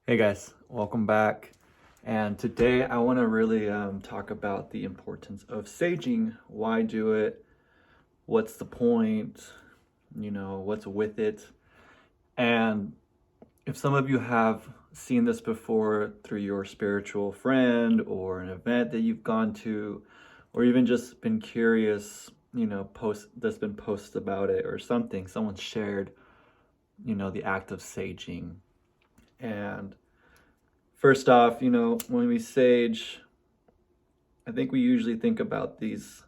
Hey guys, welcome back. And today I want to really talk about the importance of saging. Why do it? What's the point? What's with it? And if some of you have seen this before through your spiritual friend or an event that you've gone to, or even just been curious, there's been posts about it or something, someone shared, the act of saging. And first off, when we sage, I think we usually think about these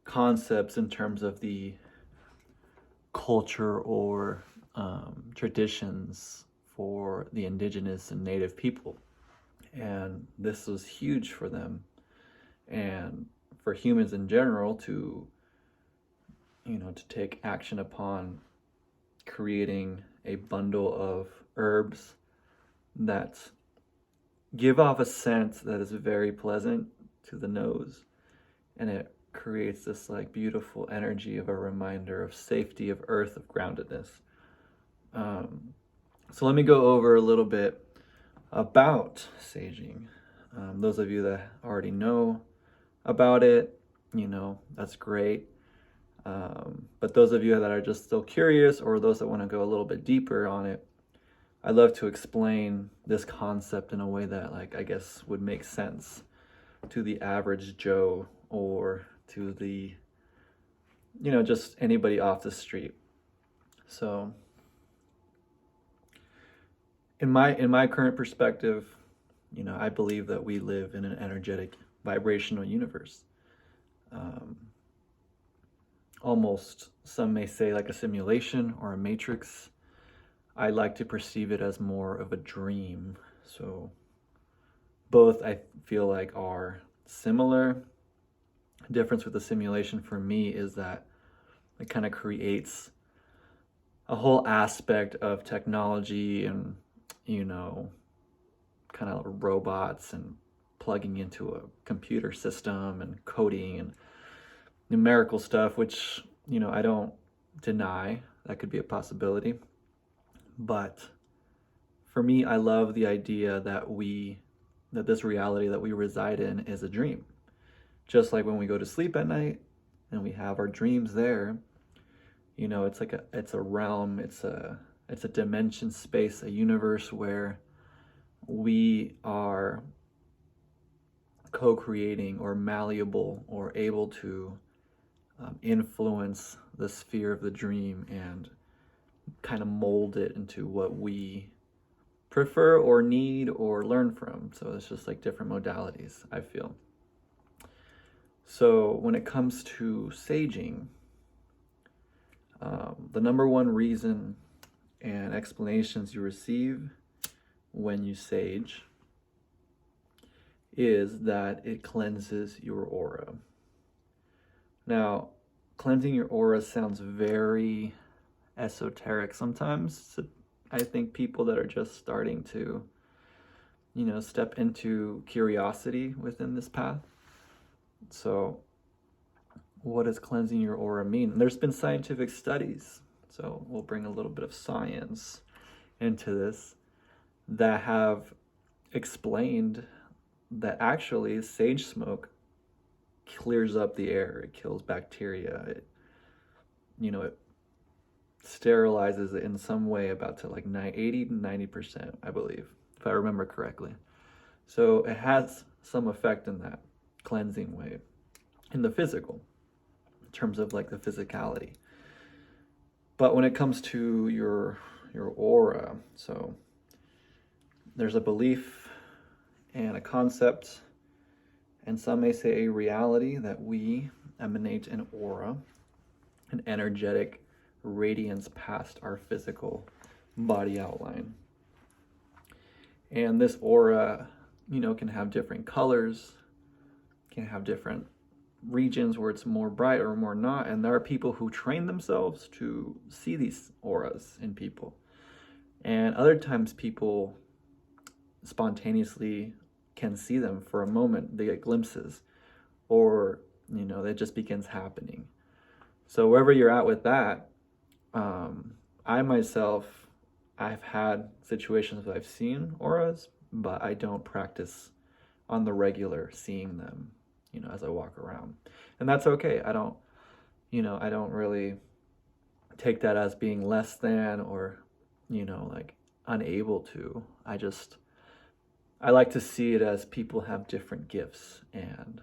concepts in terms of the culture or traditions for the indigenous and native people. And this was huge for them and for humans in general to take action upon creating a bundle of herbs that give off a scent that is very pleasant to the nose, and it creates this like beautiful energy of a reminder of safety, of earth, of groundedness. So let me go over a little bit about saging. Those of you that already know about it, that's great. But those of you that are just still curious, or those that want to go a little bit deeper on it, I love to explain this concept in a way that, like, I guess would make sense to the average Joe or to the, just anybody off the street. So in my current perspective, I believe that we live in an energetic vibrational universe. Almost, some may say, like a simulation or a matrix. I like to perceive it as more of a dream. So both I feel like are similar. The difference with the simulation for me is that it kind of creates a whole aspect of technology and, kind of robots and plugging into a computer system and coding and numerical stuff, which, I don't deny that could be a possibility. But for me, I love the idea that this reality that we reside in is a dream. Just like when we go to sleep at night and we have our dreams there, it's a realm, it's a dimension, space, a universe where we are co-creating or malleable or able to influence the sphere of the dream and kind of mold it into what we prefer or need or learn from. So it's just like different modalities, I feel. So when it comes to saging, the number one reason and explanations you receive when you sage is that it cleanses your aura. Now, cleansing your aura sounds very esoteric sometimes. So I think people that are just starting to, step into curiosity within this path. So what does cleansing your aura mean? There's been scientific studies, so we'll bring a little bit of science into this, that have explained that actually sage smoke clears up the air, it kills bacteria, it sterilizes it in some way about to like 80 to 90%, I believe, if I remember correctly. So it has some effect in that cleansing way in the physical, in terms of like the physicality. But when it comes to your aura, so there's a belief and a concept, and some may say a reality, that we emanate an aura, an energetic radiance past our physical body outline. And this aura, can have different colors, can have different regions where it's more bright or more not. And there are people who train themselves to see these auras in people. And other times people spontaneously can see them for a moment. They get glimpses, or, that just begins happening. So wherever you're at with that, I myself, I've had situations where I've seen auras, but I don't practice on the regular seeing them, as I walk around. And that's okay. I don't really take that as being less than or, like unable to. I like to see it as people have different gifts and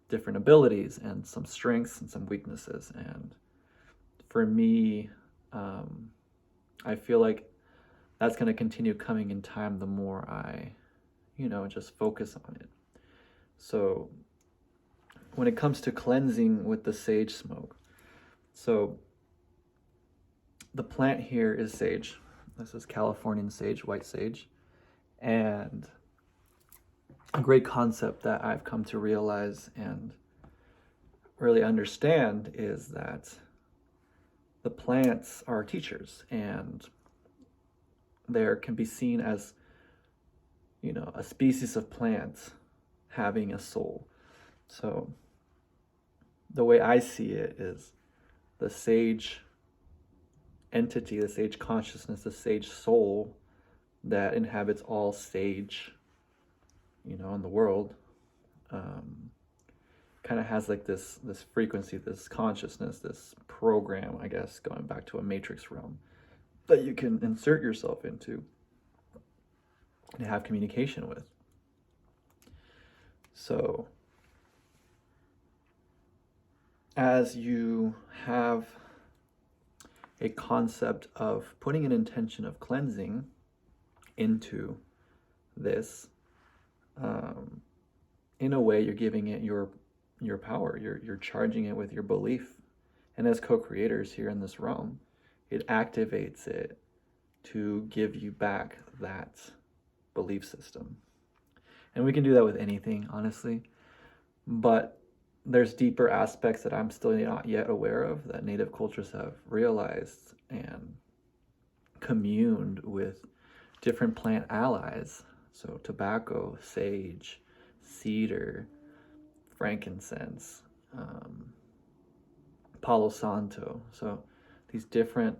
different abilities and some strengths and some weaknesses. And for me, I feel like that's going to continue coming in time the more I, just focus on it. So when it comes to cleansing with the sage smoke, so the plant here is sage. This is Californian sage, white sage. And a great concept that I've come to realize and really understand is that the plants are teachers, and there can be seen as, a species of plant having a soul. So the way I see it is the sage entity, the sage consciousness, the sage soul that inhabits all sage, in the world, kind of has like this frequency, this consciousness, this program, I guess, going back to a matrix realm that you can insert yourself into and have communication with. So as you have a concept of putting an intention of cleansing into this, in a way, you're giving it your power. You're charging it with your belief, and as co-creators here in this realm, it activates it to give you back that belief system. And we can do that with anything, honestly, but there's deeper aspects that I'm still not yet aware of that native cultures have realized and communed with different plant allies. So tobacco, sage, cedar, frankincense, Palo Santo. So these different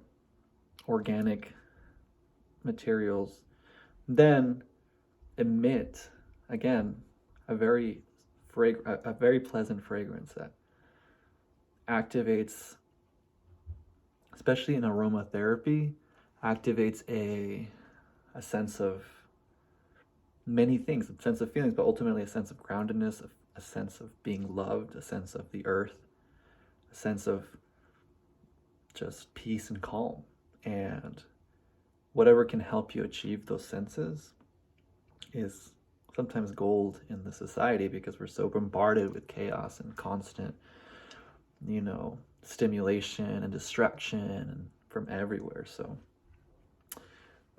organic materials then emit, again, a very pleasant fragrance that activates, especially in aromatherapy, activates a sense of many things, a sense of feelings, but ultimately a sense of groundedness, a sense of being loved, a sense of the earth, a sense of just peace and calm. And whatever can help you achieve those senses is sometimes gold in the society, because we're so bombarded with chaos and constant, stimulation and distraction and from everywhere. So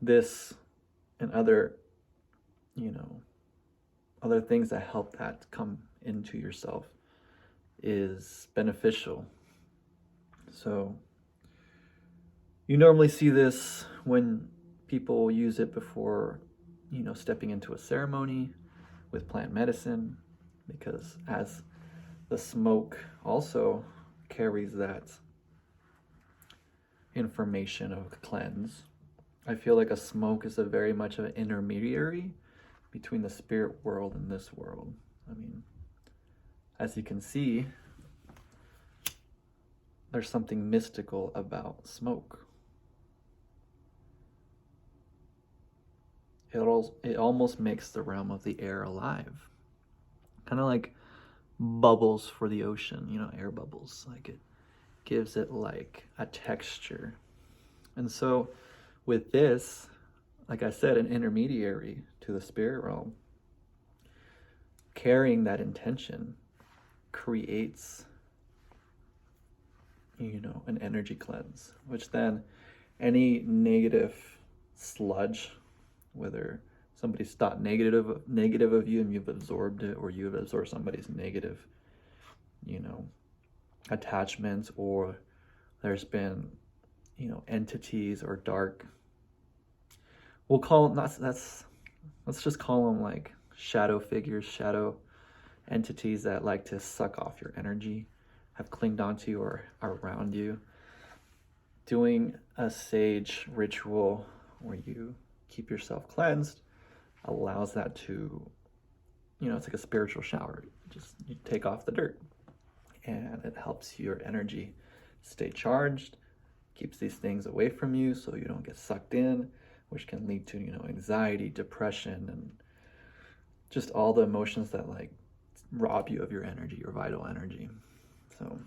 this and other things that help that come into yourself is beneficial. So you normally see this when people use it before, stepping into a ceremony with plant medicine, because as the smoke also carries that information of the cleanse, I feel like a smoke is a very much of an intermediary between the spirit world and this world. I mean, as you can see, there's something mystical about smoke. It almost makes the realm of the air alive. Kind of like bubbles for the ocean, air bubbles. Like it gives it like a texture. And so with this, like I said, an intermediary to the spirit realm, carrying that intention creates, an energy cleanse, which then any negative sludge, whether somebody's thought negative of you and you've absorbed it, or you've absorbed somebody's negative, attachments, or there's been, entities or dark, we'll call them, let's just call them like shadow figures, shadow entities that like to suck off your energy, have clinged onto you or are around you. Doing a sage ritual where you keep yourself cleansed, allows that to, it's like a spiritual shower. Just you take off the dirt, and it helps your energy stay charged, keeps these things away from you so you don't get sucked in, which can lead to, anxiety, depression, and just all the emotions that like rob you of your energy, your vital energy. So,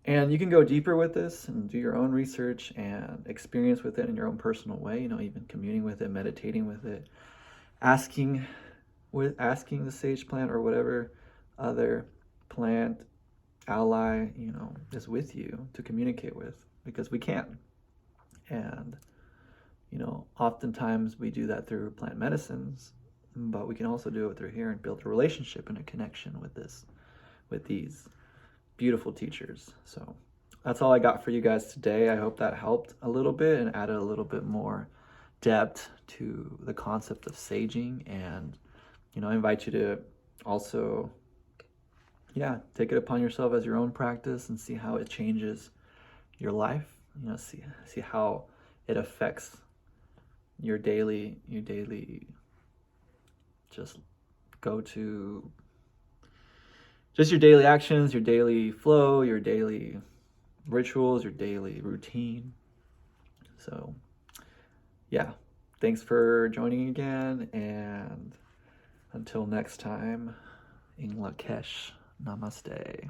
and you can go deeper with this and do your own research and experience with it in your own personal way, even communing with it, meditating with it, asking the sage plant or whatever other plant ally, is with you to communicate with, because we can. And, oftentimes we do that through plant medicines, but we can also do it through here and build a relationship and a connection with these beautiful teachers. So that's all I got for you guys today. I hope that helped a little bit and added a little bit more depth to the concept of saging. And, I invite you to also, take it upon yourself as your own practice and see how it changes your life. See how it affects your daily just your daily actions, your daily flow, your daily rituals, your daily routine. So, thanks for joining again, and until next time, In Lakesh, namaste.